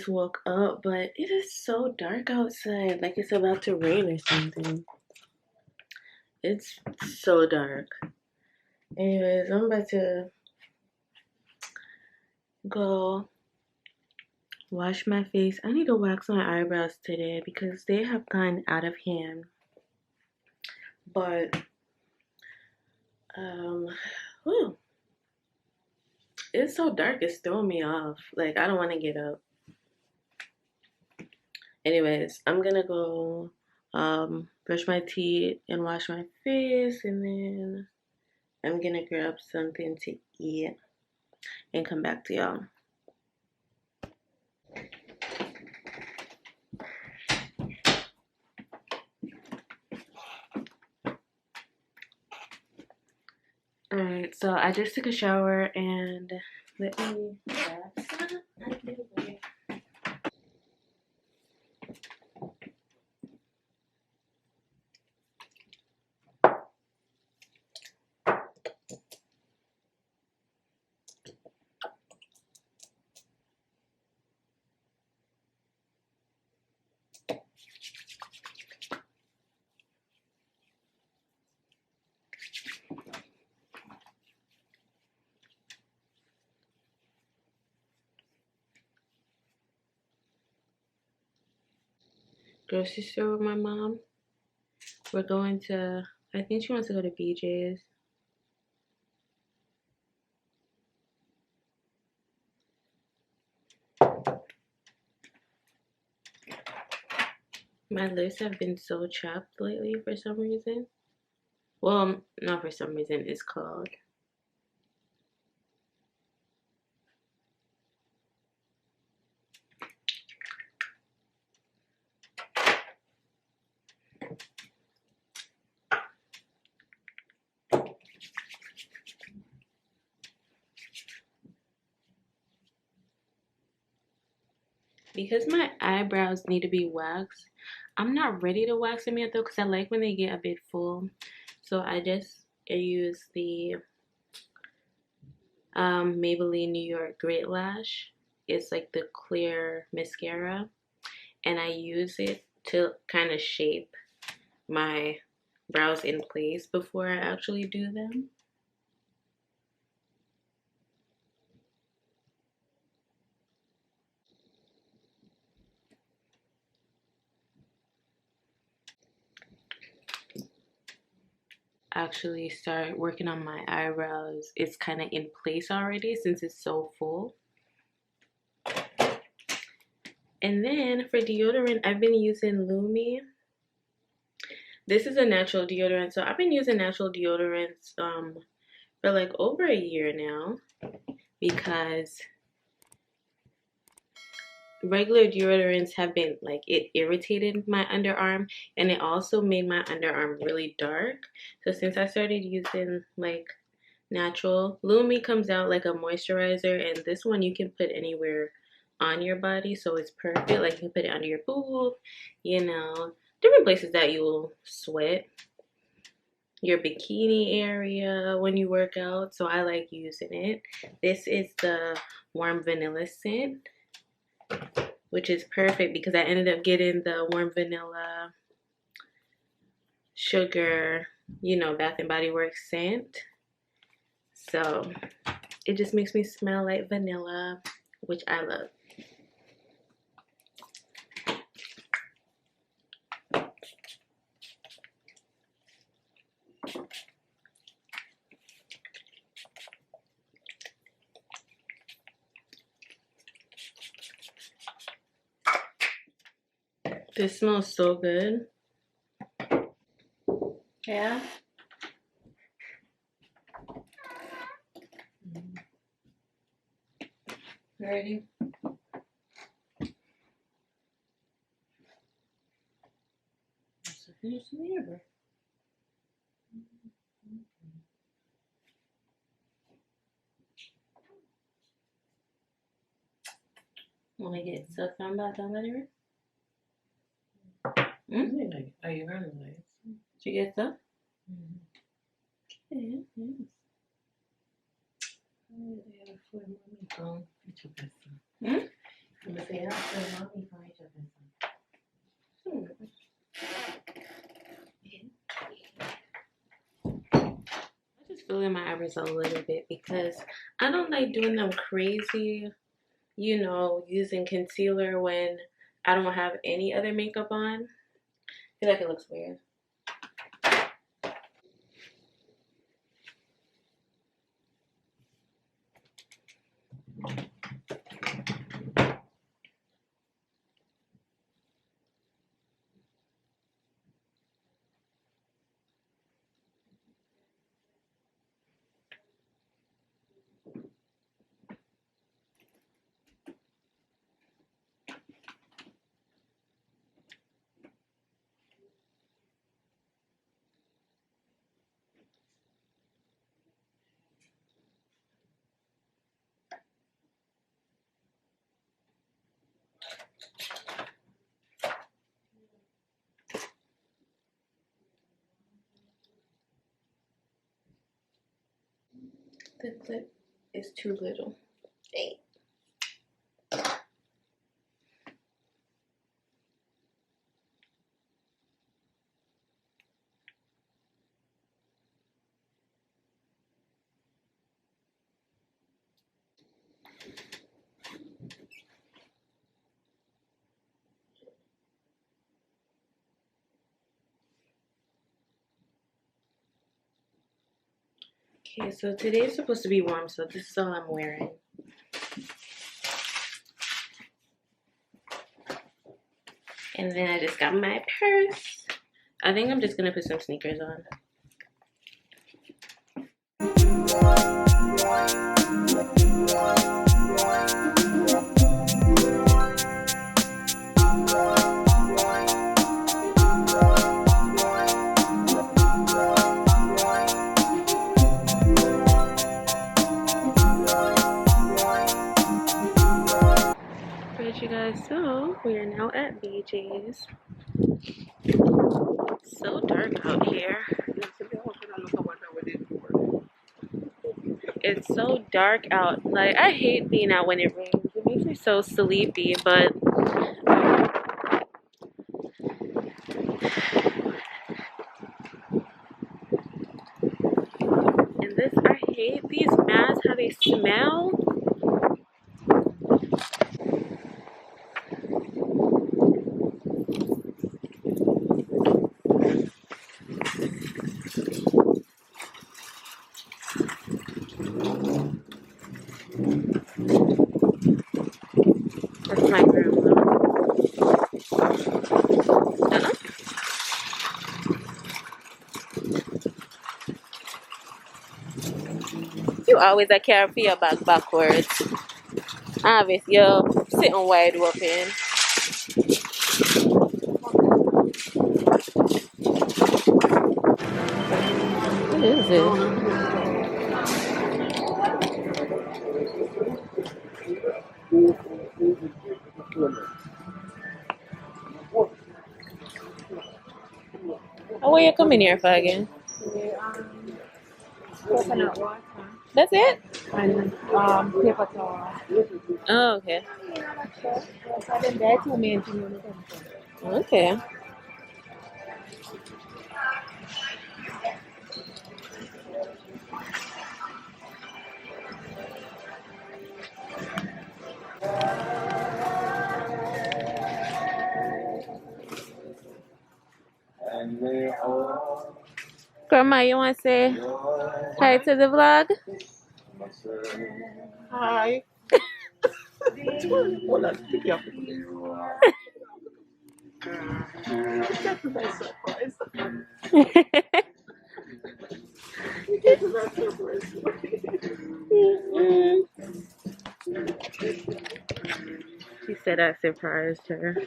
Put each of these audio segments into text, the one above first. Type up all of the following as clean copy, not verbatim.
just woke up, but it is so dark outside, like it's about to rain or something. It's so dark. Anyways, I'm about to go wash my face. I need to wax my eyebrows today because they have gone out of hand. But whew, it's so dark, it's throwing me off. Like, I don't want to get up. Anyways, I'm gonna go brush my teeth and wash my face, and then I'm gonna grab something to eat and come back to y'all. Alright, so I just took a shower and let me grab some. Grocery store with my mom. We're going to, I think she wants to go to BJ's. My lips have been so chapped lately for some reason. Well, not for some reason, it's called. Because my eyebrows need to be waxed, I'm not ready to wax them yet though, because I like when they get a bit full. So I use the Maybelline New York Great Lash. It's like the clear mascara, and I use it to kind of shape my brows in place before I actually do them. Actually start working on my eyebrows. It's kind of in place already since it's so full. And then for deodorant, I've been using Lumi. This is a natural deodorant, so I've been using natural deodorants for like over a year now, because regular deodorants have been like, it irritated my underarm, and it also made my underarm really dark. So since I started using like natural, Lumi comes out like a moisturizer, and this one you can put anywhere on your body, so it's perfect. Like, you can put it under your boob, you know, different places that you will sweat, your bikini area when you work out. So I like using it. This is the warm vanilla scent, which is perfect because I ended up getting the warm vanilla sugar, you know, Bath and Body Works scent. So it just makes me smell like vanilla, which I love. This smells so good. Yeah. Ready? Finish the Neewer. Want to get sucked on by the letter? Are you running late? Did you get stuck? Okay, yes. But they have to mommy for each other. I just filling my eyebrows a little bit because I don't like doing them crazy, you know, using concealer when I don't have any other makeup on. I feel like it looks weird. The clip is too little. Hey. Okay, so today's supposed to be warm, so this is all I'm wearing. And then I just got my purse. I think I'm just gonna put some sneakers on. Alright, you guys, so we are now at BJ's. So dark out here. It's so dark out. Like, I hate being out when it rains. It makes me so sleepy, but and this, I hate these masks, how they smell. That's my grandma. You always a carry for your bag backwards. Obviously, you're sitting wide open. What is it? Oh, what you coming here for again? Coconut water That's it? and paper towel. Oh, okay. So then there are two main things when it comes to. Okay. Grandma, you want to say hi to the vlog? Hi. She said I surprised her.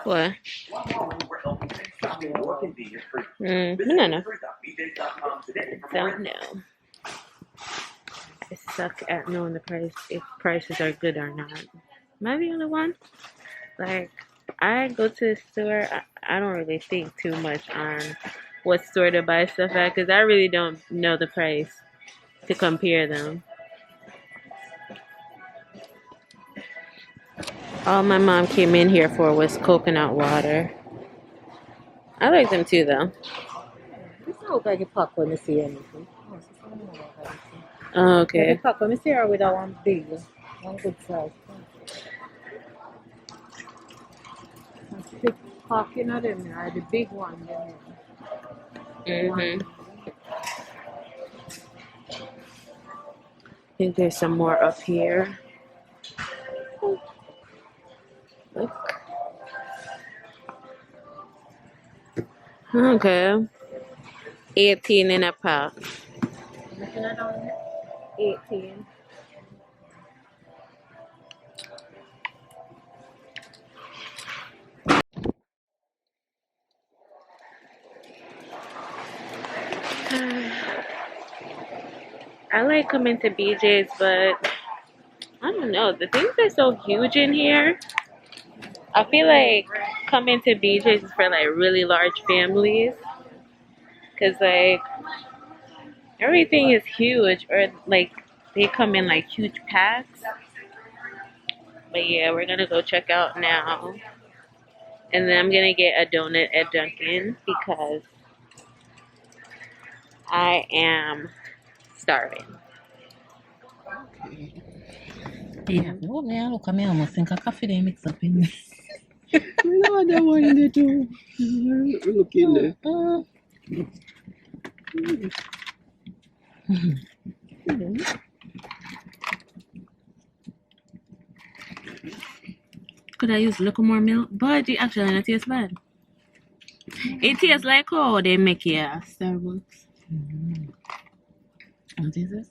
What? No, no. Don't know. I suck at knowing the price, if prices are good or not. Am I the only one? Like, I go to the store. I don't really think too much on what store to buy stuff at because I really don't know the price to compare them. All my mom came in here for was coconut water. I like them too, though. This look like a pack when I see anything. Oh, Like okay. a pack when I see her with that one big, one good size. Thick pack, you know them, or the big one. I think there's some more up here. Look. Okay. 18 in a pack. 18. I like coming to BJ's, but I don't know. The things are so huge in here. I feel like coming to BJ's is for like really large families. Cause like everything is huge, or like they come in like huge packs. But yeah, we're gonna go check out now. And then I'm gonna get a donut at Dunkin' because I am starving. Yeah, no, man, look, I almost think a coffee they mix up in there. No, I don't want you to look in there. Could I use a little more milk? But it actually not taste bad. It tastes like how they make here Starbucks. What is this?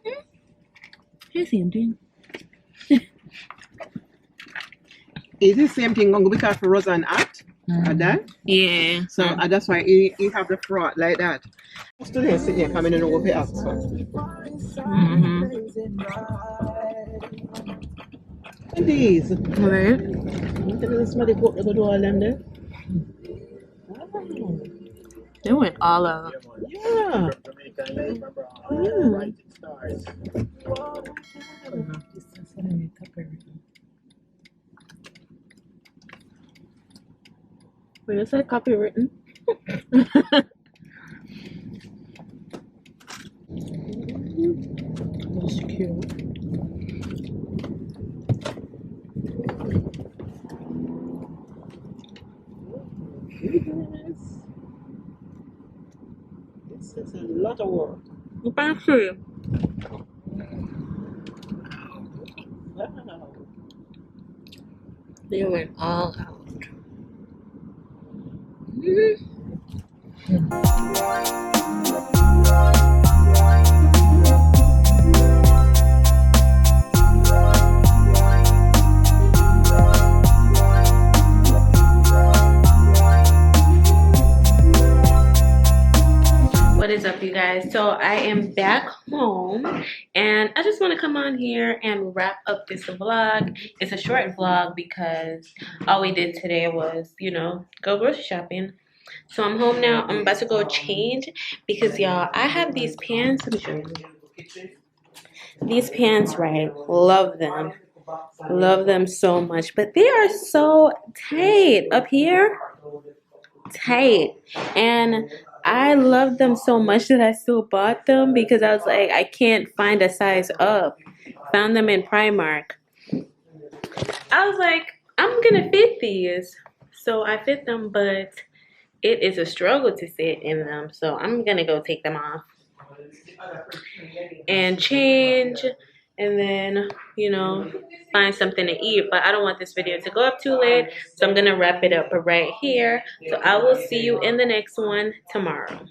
It's the same thing. It's the same thing going to be called for Roseanne Act. That. Yeah. So that's why he have the froth like that. Students sitting here coming in and over ask for. And these. Alright. Look at somebody go to do all them there. They went all out. Yeah. Wait, is that copywritten? That's cute. This is a lot of work. Thank you. Wow. They went all out. What is up, you guys? So I am back home and I just want to come on here and wrap up this vlog. It's a short vlog because all we did today was, you know, go grocery shopping. So I'm home now. I'm about to go change because y'all, I have these pants. Let me show you. These pants, right? Love them. Love them so much. But they are so tight up here. Tight. And I love them so much that I still bought them because I was like, I can't find a size up. Found them in Primark. I was like, I'm gonna fit these. So I fit them, but it is a struggle to sit in them. So I'm gonna go take them off and change and then, you know, find something to eat. But I don't want this video to go up too late, so I'm gonna wrap it up right here. So I will see you in the next one tomorrow.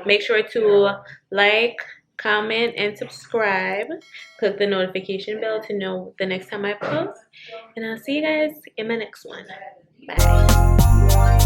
Make sure to like, comment, and subscribe. Click the notification bell to know the next time I post. And I'll see you guys in my next one. Bye.